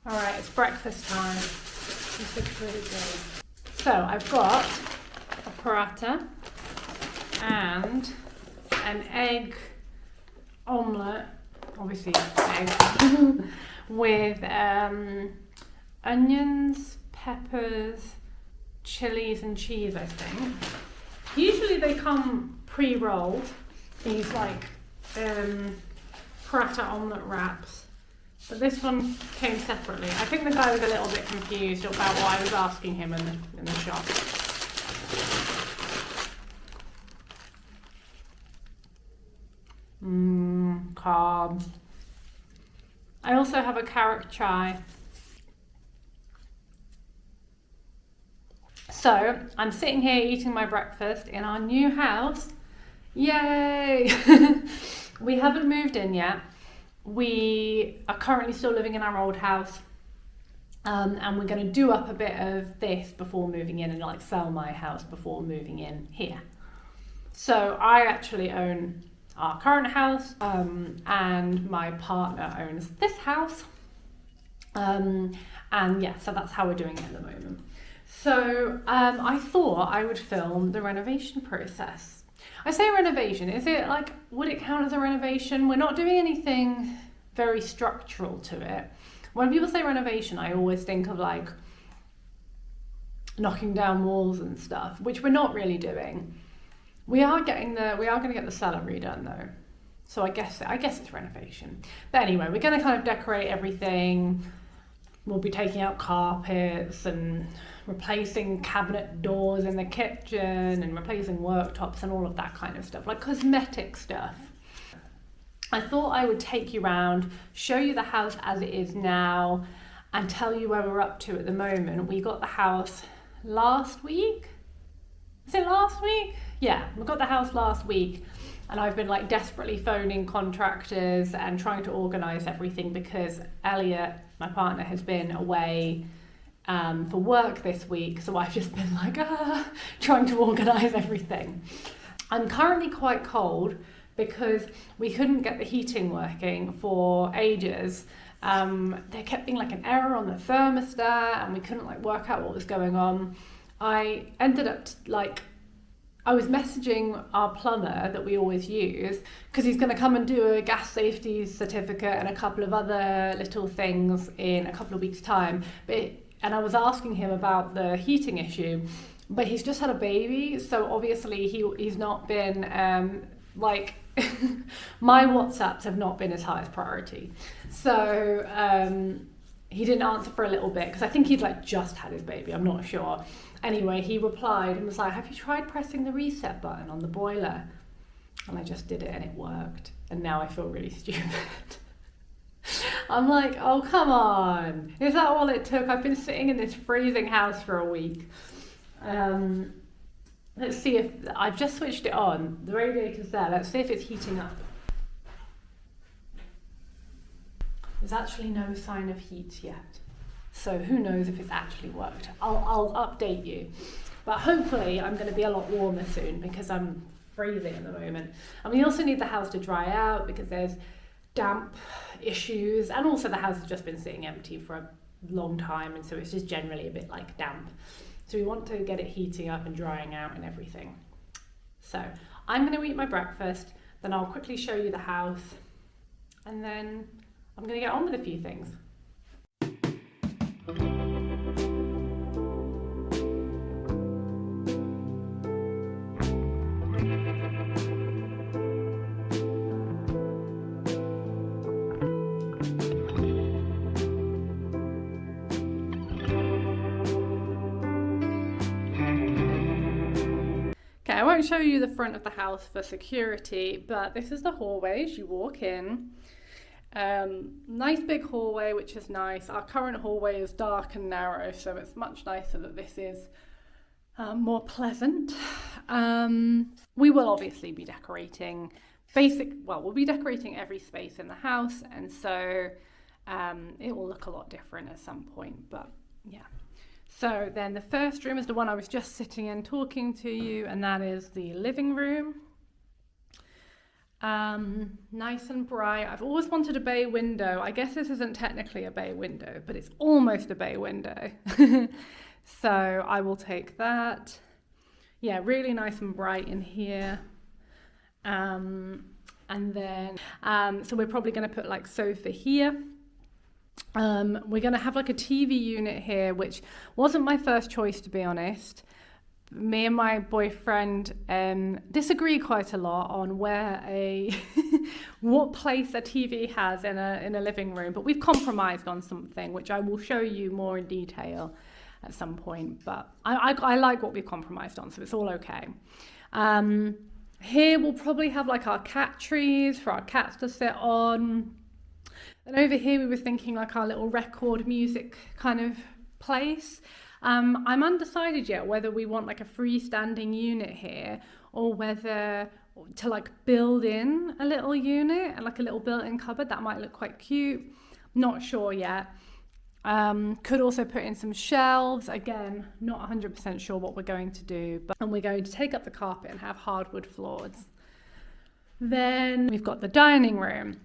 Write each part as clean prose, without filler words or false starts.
All right, it's breakfast time. This looks really good. So I've got a paratha and an egg omelette, obviously egg, with onions, peppers, chilies and cheese, I think. Usually they come pre-rolled, these like paratha omelette wraps, but this one came separately. I think the guy was a little bit confused about what I was asking him in the shop. Carbs. I also have a carrot chai. So I'm sitting here eating my breakfast in our new house. Yay! We haven't moved in yet. We are currently still living in our old house. And we're going to do up a bit of this before moving in and like sell my house before moving in here. So I actually own our current house, and my partner owns this house. And yeah, so that's how we're doing it at the moment. So I thought I would film the renovation process. I say renovation, is it like, would it count as a renovation? We're not doing anything very structural to it. When people say renovation, I always think of like knocking down walls and stuff, which we're not really doing. We are going to get the cellar redone though. So I guess it's renovation. But anyway, we're going to kind of decorate everything. We'll be taking out carpets and replacing cabinet doors in the kitchen and replacing worktops and all of that kind of stuff, like cosmetic stuff. I thought I would take you around, show you the house as it is now, and tell you where we're up to at the moment. We got the house last week. Is it last week? Yeah, we got the house last week, and I've been like desperately phoning contractors and trying to organise everything because Elliot, my partner, has been away for work this week, so I've just been like trying to organise everything. I'm currently quite cold because we couldn't get the heating working for ages. There kept being like an error on the thermostat and we couldn't like work out what was going on. I ended up I was messaging our plumber that we always use because he's going to come and do a gas safety certificate and a couple of other little things in a couple of weeks' time. And I was asking him about the heating issue, but he's just had a baby, so obviously he's not been my WhatsApps have not been his highest priority. So he didn't answer for a little bit because I think he'd like just had his baby, I'm not sure. Anyway, he replied and was like, have you tried pressing the reset button on the boiler? And I just did it and it worked. And now I feel really stupid. I'm like, oh, come on. Is that all it took? I've been sitting in this freezing house for a week. Let's see if, I've just switched it on. The radiator's there. Let's see if it's heating up. There's actually no sign of heat yet. So who knows if it's actually worked. I'll update you. But hopefully I'm going to be a lot warmer soon because I'm freezing at the moment. And we also need the house to dry out because there's damp issues. And also the house has just been sitting empty for a long time. And so it's just generally a bit like damp. So we want to get it heating up and drying out and everything. So I'm going to eat my breakfast. Then I'll quickly show you the house. And then I'm going to get on with a few things. Okay, I won't show you the front of the house for security, but this is the hallway as you walk in. Nice big hallway, which is nice. Our current hallway is dark and narrow, so it's much nicer that this is more pleasant. We will obviously be decorating we'll be decorating every space in the house, and so it will look a lot different at some point, but yeah. So then the first room is the one I was just sitting in talking to you, and that is the living room. Nice and bright. I've always wanted a bay window. I guess this isn't technically a bay window, but it's almost a bay window. So I will take that. Yeah, really nice and bright in here. And then, so we're probably going to put like sofa here. We're going to have like a TV unit here, which wasn't my first choice, to be honest. Me and my boyfriend disagree quite a lot on where what place a TV has in a living room, but we've compromised on something, which I will show you more in detail at some point. But I like what we've compromised on, so it's all okay. Here we'll probably have like our cat trees for our cats to sit on. And over here we were thinking like our little record music kind of place. I'm undecided yet whether we want like a freestanding unit here or whether to like build in a little unit and like a little built-in cupboard. That might look quite cute. Not sure yet. Could also put in some shelves. Again, not 100% sure what we're going to do, and we're going to take up the carpet and have hardwood floors. Then we've got the dining room.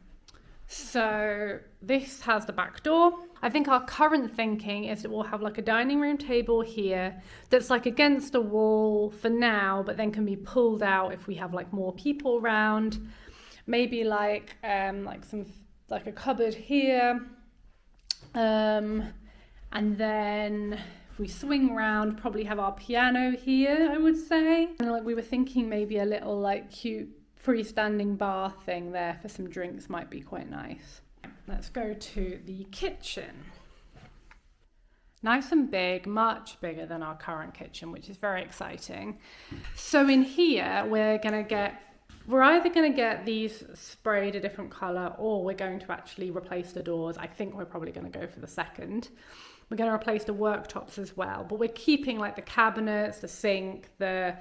So this has the back door. I think our current thinking is that we'll have like a dining room table here that's like against a wall for now, but then can be pulled out if we have like more people around. Maybe like a cupboard here. And then if we swing around, probably have our piano here, I would say. And like we were thinking maybe a little like cute freestanding bar thing there for some drinks might be quite nice. Let's go to the kitchen. Nice and big, much bigger than our current kitchen, which is very exciting. So in here, we're either going to get these sprayed a different colour, or we're going to actually replace the doors. I think we're probably going to go for the second. We're going to replace the worktops as well, but we're keeping like the cabinets, the sink, the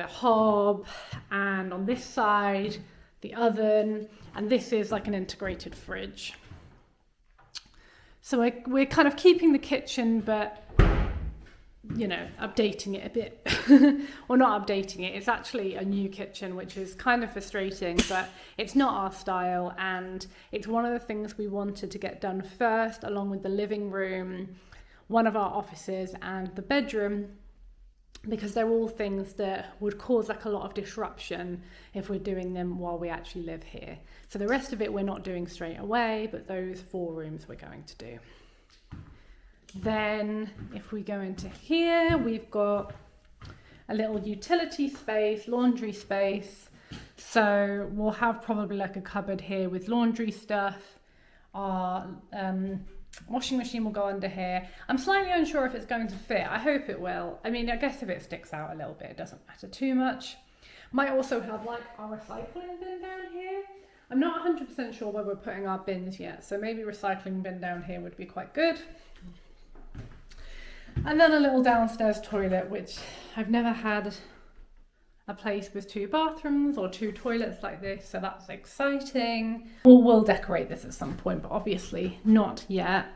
hob, and on this side, the oven, and this is like an integrated fridge. So we're kind of keeping the kitchen, but you know, updating it a bit. Or not updating it, it's actually a new kitchen, which is kind of frustrating, but it's not our style, and it's one of the things we wanted to get done first, along with the living room, one of our offices, and the bedroom, because they're all things that would cause like a lot of disruption if we're doing them while we actually live here. So the rest of it we're not doing straight away, but those 4 rooms we're going to do. Then if we go into here, we've got a little utility space, laundry space. So we'll have probably like a cupboard here with laundry stuff. Our washing machine will go under here. I'm slightly unsure if it's going to fit. I hope it will. I mean, I guess if it sticks out a little bit, it doesn't matter too much. Might also have like our recycling bin down here. I'm not 100% sure where we're putting our bins yet, so maybe recycling bin down here would be quite good. And then a little downstairs toilet, which I've never had a place with 2 bathrooms or 2 toilets like this, so that's exciting. We'll decorate this at some point, but obviously not yet.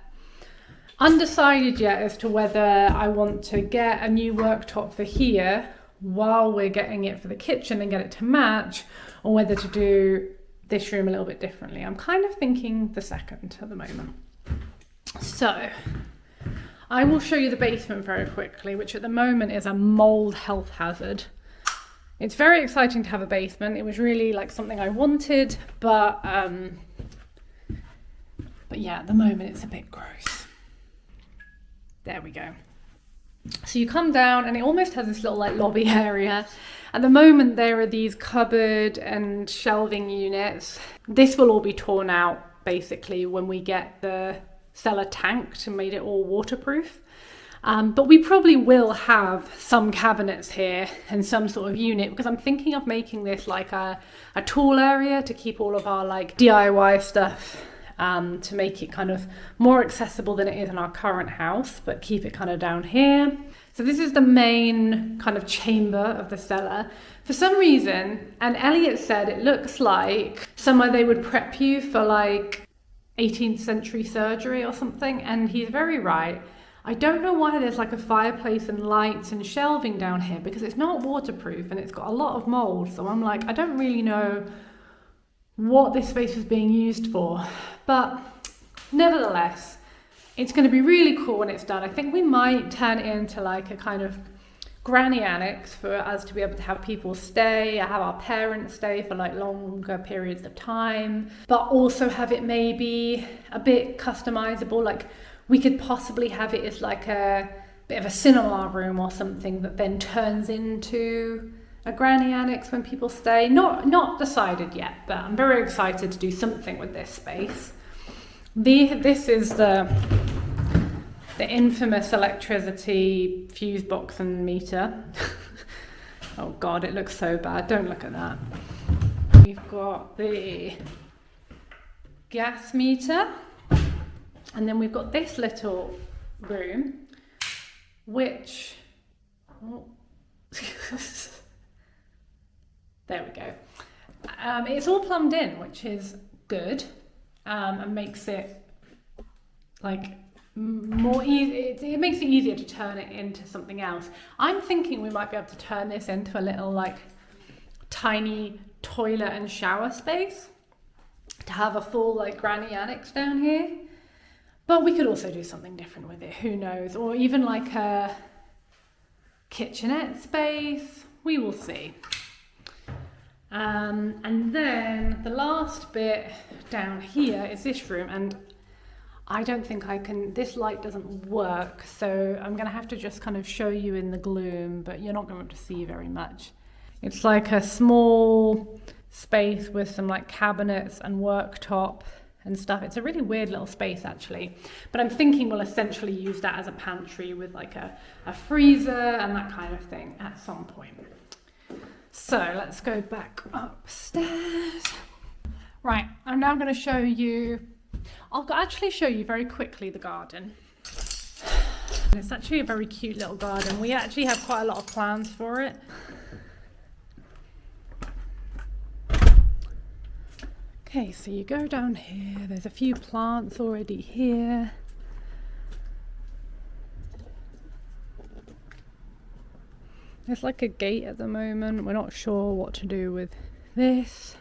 Undecided yet as to whether I want to get a new worktop for here while we're getting it for the kitchen and get it to match, or whether to do this room a little bit differently. I'm kind of thinking the second at the moment. So I will show you the basement very quickly, which at the moment is a mold health hazard. It's very exciting to have a basement. It was really like something I wanted, but yeah, at the moment it's a bit gross. There we go. So you come down and it almost has this little like lobby area. At the moment there are these cupboard and shelving units. This will all be torn out basically when we get the cellar tanked and made it all waterproof. But we probably will have some cabinets here and some sort of unit, because I'm thinking of making this like a tool area to keep all of our like DIY stuff, to make it kind of more accessible than it is in our current house, but keep it kind of down here. So this is the main kind of chamber of the cellar. For some reason, and Elliot said it looks like somewhere they would prep you for like 18th century surgery or something, and he's very right. I don't know why there's like a fireplace and lights and shelving down here, because it's not waterproof and it's got a lot of mold. So I'm like, I don't really know what this space is being used for, but nevertheless, it's going to be really cool when it's done. I think we might turn it into like a kind of granny annex for us to be able to have people stay, have our parents stay for like longer periods of time, but also have it maybe a bit customizable. Like we could possibly have it as like a bit of a cinema room or something that then turns into a granny annex when people stay. Not decided yet, but I'm very excited to do something with this space. This is the infamous electricity fuse box and meter. Oh God, it looks so bad. Don't look at that. We've got the gas meter, and then we've got this little room, which, oh. There we go. It's all plumbed in, which is good, and makes it like more easy. It makes it easier to turn it into something else. I'm thinking we might be able to turn this into a little like tiny toilet and shower space to have a full like granny annex down here. But we could also do something different with it, who knows? Or even like a kitchenette space. We will see. And then the last bit down here is this room, and I don't think I can, this light doesn't work, so I'm gonna have to just kind of show you in the gloom, but you're not going to see very much. It's like a small space with some like cabinets and worktop and stuff. It's a really weird little space actually, but I'm thinking we'll essentially use that as a pantry with like a freezer and that kind of thing at some point. So let's go back upstairs. Right, I'm now going to show you, I'll actually show you very quickly the garden. It's actually a very cute little garden. We actually have quite a lot of plans for it. Okay, so you go down here, there's a few plants already here. There's like a gate at the moment, we're not sure what to do with this.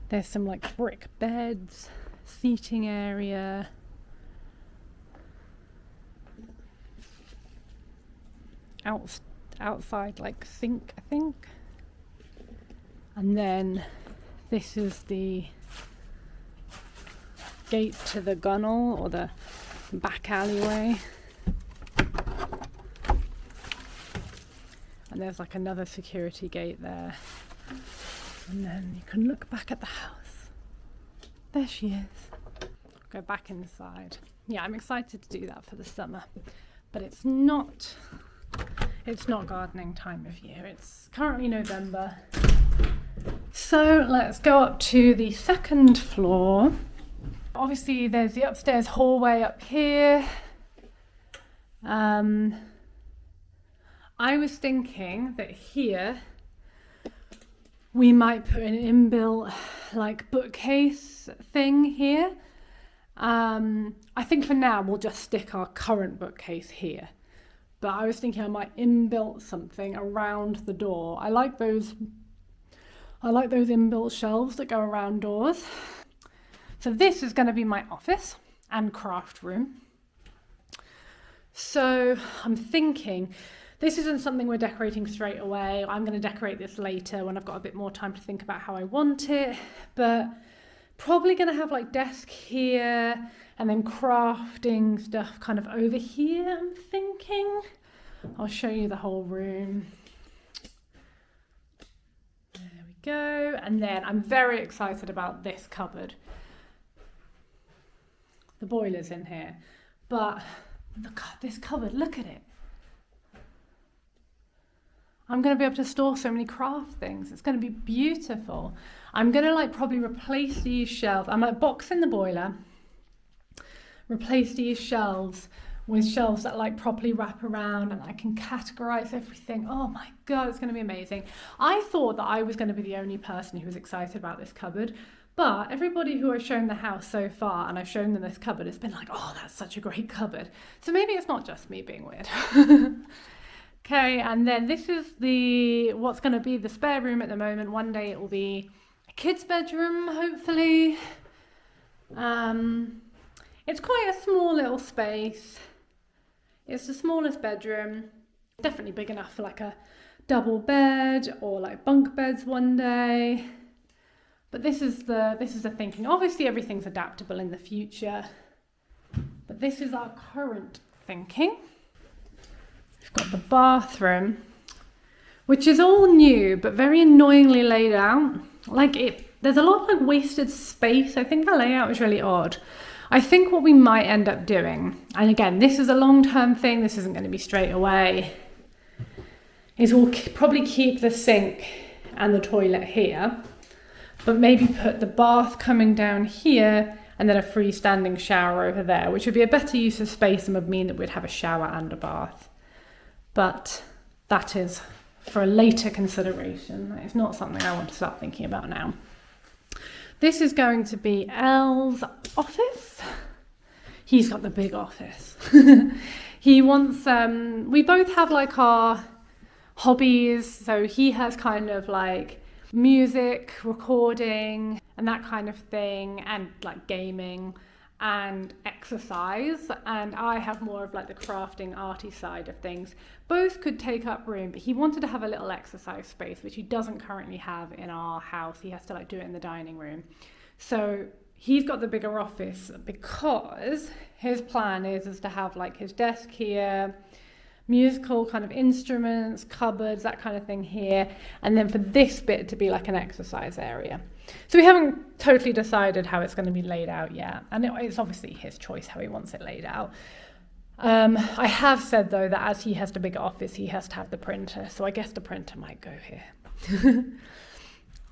There's some like brick beds, seating area. Outside like sink, I think. And then this is the gate to the gunnel or the back alleyway. And there's like another security gate there. And then you can look back at the house. There she is. Go back inside. Yeah, I'm excited to do that for the summer. But it's not gardening time of year. It's currently November. So let's go up to the second floor. Obviously there's the upstairs hallway up here. I was thinking that here we might put an inbuilt like bookcase thing here. I think for now we'll just stick our current bookcase here. But I was thinking I might inbuilt something around the door. I like those inbuilt shelves that go around doors. So this is going to be my office and craft room. So I'm thinking this isn't something we're decorating straight away. I'm going to decorate this later when I've got a bit more time to think about how I want it. But probably going to have like desk here and then crafting stuff kind of over here, I'm thinking. I'll show you the whole room. There we go. And then I'm very excited about this cupboard. The boiler's in here. But look at this cupboard, look at it. I'm going to be able to store so many craft things. It's going to be beautiful. I'm going to like probably replace these shelves. I'm like boxing the boiler. Replace these shelves with shelves that like properly wrap around and I can categorize everything. Oh my God, it's going to be amazing. I thought that I was going to be the only person who was excited about this cupboard, But everybody who I've shown the house so far, and I've shown them this cupboard, has been like, oh, that's such a great cupboard. So maybe it's not just me being weird. Okay, and then this is what's going to be the spare room at the moment. One day it will be a kid's bedroom, hopefully. It's quite a small little space. It's the smallest bedroom. Definitely big enough for like a double bed or like bunk beds one day. But this is the thinking. Obviously everything's adaptable in the future. But this is our current thinking. We've got the bathroom, which is all new but very annoyingly laid out. There's a lot of like wasted space. I think the layout is really odd. I think what we might end up doing, and again, this is a long-term thing, this isn't going to be straight away, is we'll probably keep the sink and the toilet here, but maybe put the bath coming down here and then a freestanding shower over there, which would be a better use of space and would mean that we'd have a shower and a bath. But that is for a later consideration. It's not something I want to start thinking about now. This is going to be Elle's office. He's got the big office. He wants, we both have like our hobbies. So he has kind of like music, recording and that kind of thing, and like gaming and exercise, and I have more of like the crafting arty side of things. Both could take up room, but he wanted to have a little exercise space, which he doesn't currently have in our house. He has to like do it in the dining room. So he's got the bigger office because his plan is to have like his desk here, musical kind of instruments, cupboards, that kind of thing here, and then for this bit to be like an exercise area. So we haven't totally decided how it's going to be laid out yet, and it's obviously his choice how he wants it laid out. I have said though that as he has the bigger office, he has to have the printer, so I guess the printer might go here.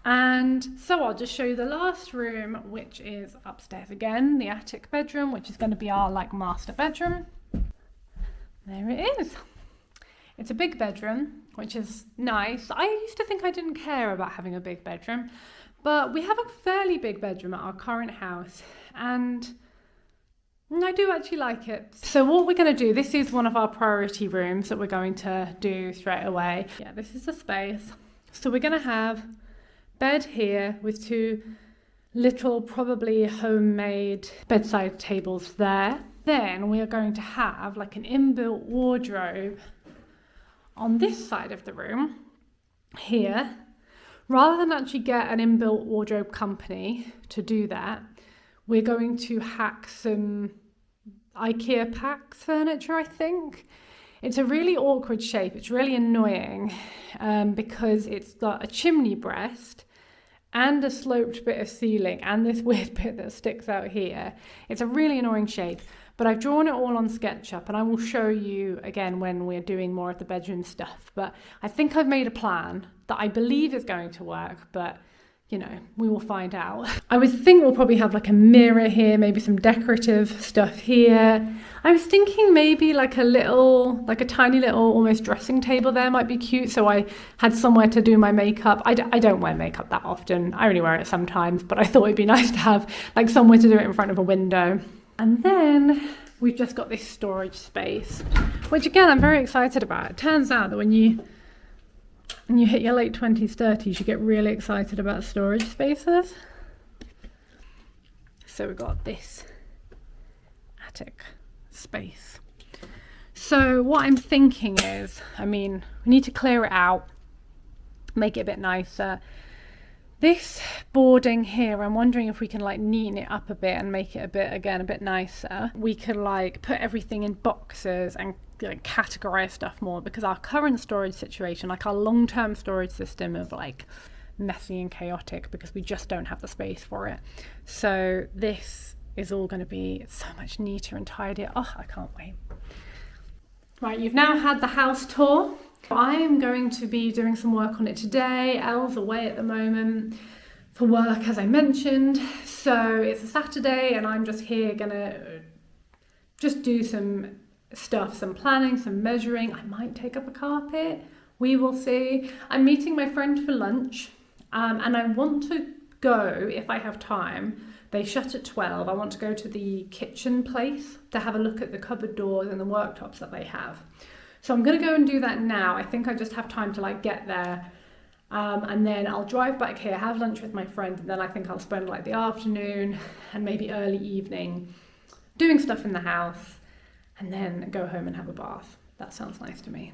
And so I'll just show you the last room, which is upstairs again, the attic bedroom, which is going to be our like master bedroom. There it is. It's a big bedroom, which is nice. I used to think I didn't care about having a big bedroom, but we have a fairly big bedroom at our current house, and I do actually like it. So what we're going to do, this is one of our priority rooms that we're going to do straight away. Yeah, this is the space. So we're going to have bed here with two little, probably homemade bedside tables there. Then we are going to have like an inbuilt wardrobe on this side of the room here. Rather than actually get an inbuilt wardrobe company to do that, we're going to hack some IKEA Pax furniture, I think. It's a really awkward shape. It's really annoying because it's got a chimney breast and a sloped bit of ceiling and this weird bit that sticks out here. It's a really annoying shape, but I've drawn it all on SketchUp and I will show you again when we're doing more of the bedroom stuff. But I think I've made a plan that I believe is going to work, but you know, we will find out. I would think we'll probably have like a mirror here, maybe some decorative stuff here. I was thinking maybe like a tiny little almost dressing table there might be cute, so I had somewhere to do my makeup. I don't wear makeup that often. I only wear it sometimes, but I thought it'd be nice to have like somewhere to do it in front of a window. And then we've just got this storage space, which again, I'm very excited about. It turns out that when you hit your late 20s, 30s, you get really excited about storage spaces. So we've got this attic space. So what I'm thinking is, we need to clear it out, make it a bit nicer. This boarding here, I'm wondering if we can like neaten it up a bit and make it a bit nicer. We could like put everything in boxes and like categorize stuff more, because our current storage situation, like our long-term storage system, is like messy and chaotic because we just don't have the space for it. So this is all going to be so much neater and tidier. Oh, I can't wait. Right, you've now had the house tour. I'm going to be doing some work on it today. Elle's away at the moment for work, as I mentioned. So it's a Saturday and I'm just here gonna just do some stuff, some planning, some measuring. I might take up a carpet. We will see. I'm meeting my friend for lunch and I want to go, if I have time, they shut at 12. I want to go to the kitchen place to have a look at the cupboard doors and the worktops that they have. So I'm going to go and do that now. I think I just have time to like get there. And then I'll drive back here, have lunch with my friend, and then I think I'll spend like the afternoon and maybe early evening doing stuff in the house, and then go home and have a bath. That sounds nice to me.